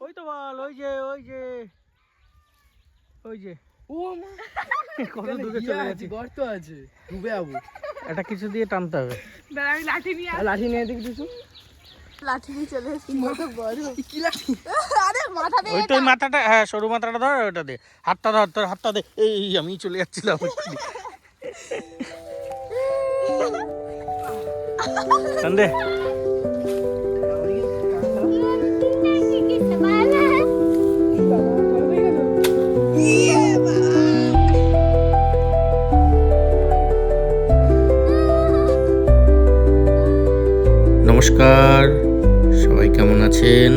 ওই তো বল, ওই যে ওই যে ওই যে ও মা, কত দূরে চলে গেছে, গর্ত আছে, ডুবে যাবো। এটা কিছু দিয়ে টানতে হবে। আমি লাঠি নিয়ে লাঠি নিয়ে দেখি কিছু, লাঠি নিয়ে চলে এসেছি। কত বড় কি লাঠি? আরে মাথা দিয়ে ওই তো ওই মাথাটা, হ্যাঁ সরু মাথাটা ধর, ওটা দে, হাতটা ধর, তোর হাতটা দে। এই আমি চলে যাচ্ছিলাম। দে নমস্কার, সবাই কেমন আছেন?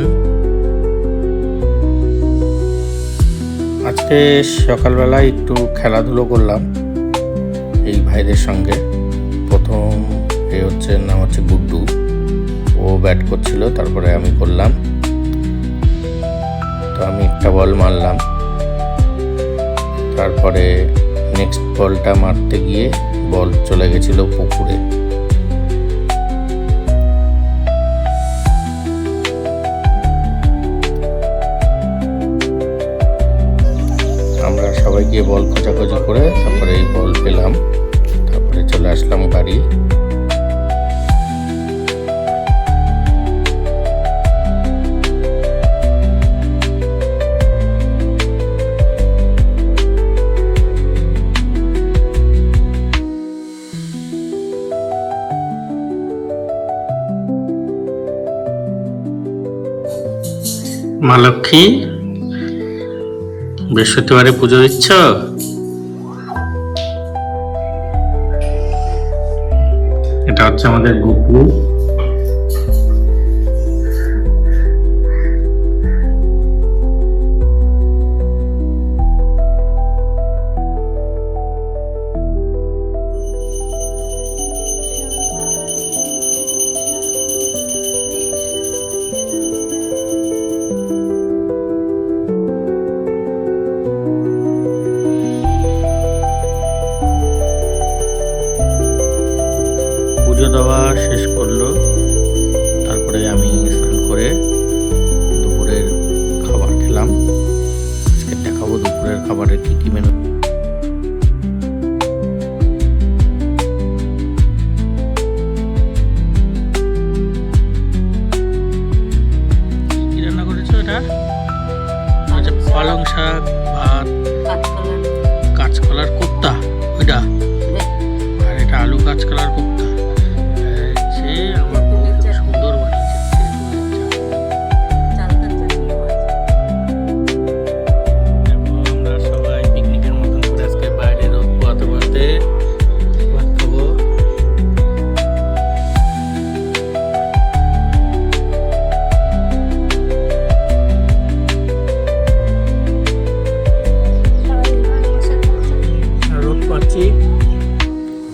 আজকে সকালবেলায় একটু খেলাধুলো করলাম এই ভাইদের সঙ্গে। প্রথম নাম হচ্ছে গুড্ডু, ও ব্যাট করছিল, তারপরে আমি করলাম। তো আমি একটা বল মারলাম, তারপরে নেক্সট বলটা মারতে গিয়ে বল চলে গেছিল পুকুরে। আমরা সবাই গিয়ে বল খোঁজাখুঁজি করে তারপরে এই বল পেলাম, তারপরে চলে আসলাম বাড়ি। মা লক্ষ্মী, বৃহস্পতিবারে পুজো দিচ্ছ? এটা হচ্ছে আমাদের গপু। পুজো দেওয়া শেষ করলো, তারপরে আমি স্নান করে দুপুরের খাবার খেলাম। আজকে দেখাবো দুপুরের খাবারের কি কি মেনু। কি রান্না করেছো? এটা পালং শাক, ভাত, কাঁচকলার কোপ্তা, ওইটা, আর এটা আলু কাঁচকলার কোপ্তা। আমার বউ খুব সুন্দর বানিয়েছে। আমরা সবাই পিকনিকের মতন করে আজকে বাইরে রোদ পোয়াতে পোয়াতে ভাত খাবো। রোদ পাচ্ছি,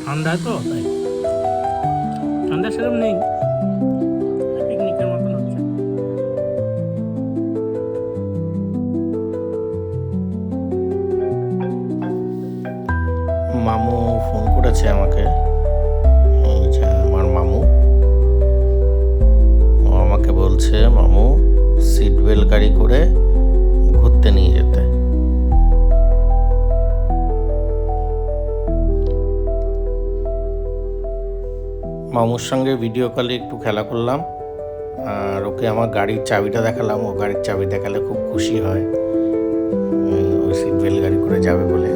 ঠান্ডা তো তাই, ঠান্ডা সেরকম নেই, পিকনিকের মতন হচ্ছে। মামু ফোন করেছে আমাকে, এই যে আমার মামু, ও আমাকে বলছে মামু সিট বেল্ট গাড়ি করে ঘুরতে নিয়ে যেতে। মামুর সঙ্গে ভিডিও কলে একটু খেলা করলাম, আর ওকে আমার গাড়ির চাবিটা দেখালাম। ও গাড়ির চাবি দেখালে খুব খুশি হয়, ওই সিট বেল্ট গাড়ি করে যাবে বলে।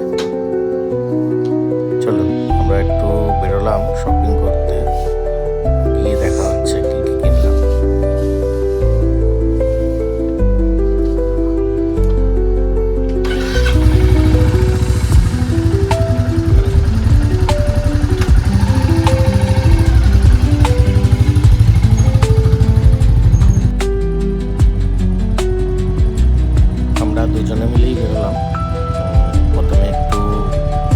চলো আমরা একটু বেরোলাম শপিং করতে, গিয়ে দেখা হচ্ছে কি কি কিনলাম। দুজনে মিলেই বেরোলাম। প্রথমে একটু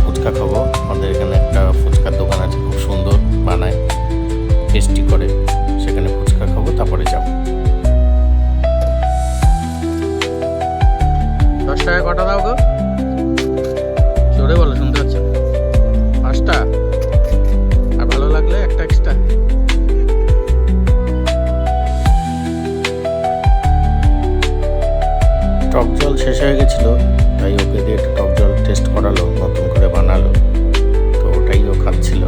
ফুচকা খাবো, আমাদের এখানে একটা ফুচকার দোকান আছে, খুব সুন্দর বানায়, টেস্টি করে, সেখানে ফুচকা খাবো, তারপরে যাব। 10 টাকা কটা দাও গো? জোরে বলো, শুনতে পাচ্ছি। 5টা, আর ভালো লাগলে একটা এক্সট্রা। জল শেষ হয়ে গেছিলো, তাই ওকে দিয়ে একটু টক জল টেস্ট করালো, নতুন করে বানালো, তো ওটাই ও খাচ্ছিল।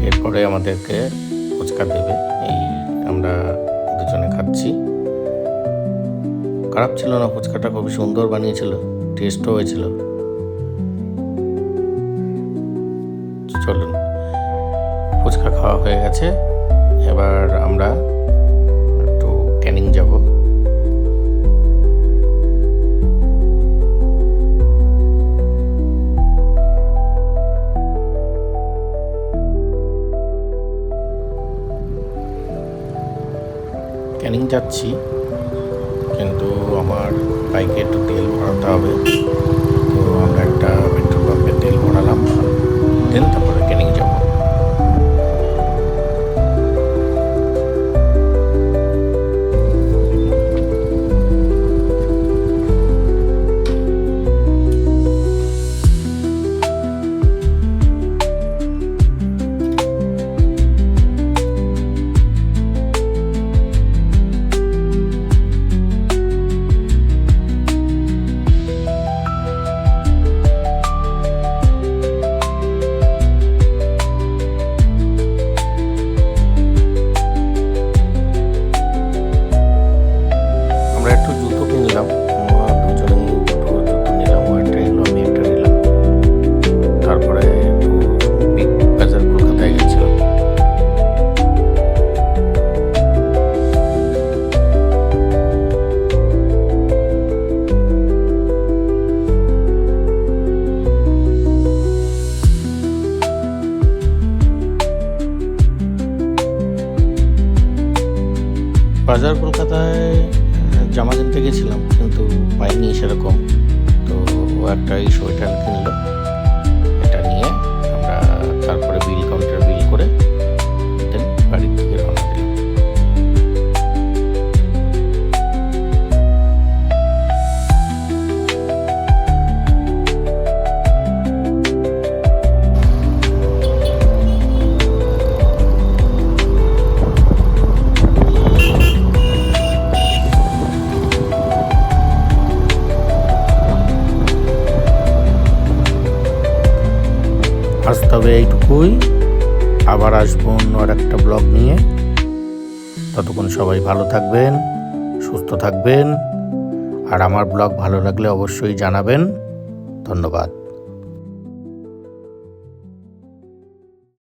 এরপরে আমাদেরকে ফুচকা দেবে, এই আমরা দুজনে খাচ্ছি। খারাপ ছিল না, ফুচকাটা খুবই সুন্দর বানিয়েছিল, টেস্টও হয়েছিল। চলুন, ফুচকা খাওয়া হয়ে গেছে, এবার আমরা একটু ক্যানিং যাব। ক্যানিং যাচ্ছি, কিন্তু আমার বাইকে একটু তেল ভরাতে হবে, তো আমরা একটা পেট্রোল পাম্পে তেল ভরালাম, দেন তারপরে ক্যানিং যাব। আমরা একটু জুতো কিনলাম, দুজনেই দুটো জুতো নিলাম, একটা নিলাম, আমি একটা নিলাম। তারপরে একটু বিগ বাজার কলকাতায় গেছিলাম। বাজার কলকাতায় জামা কিনতে গেছিলাম, কিন্তু পাইনি সেরকম, তো ও একটা এই সোয়েটার কিনলো, এটা নিয়ে আমরা তারপরে বিল কাউন্টারে বিল করে দেন বাড়ির থেকে রওনা দিলাম। আজ তবে এইটুকুই, আবার আসবো অন্য আর একটা ব্লগ নিয়ে। ততক্ষণ সবাই ভালো থাকবেন, সুস্থ থাকবেন, আর আমার ব্লগ ভালো লাগলে অবশ্যই জানাবেন। ধন্যবাদ।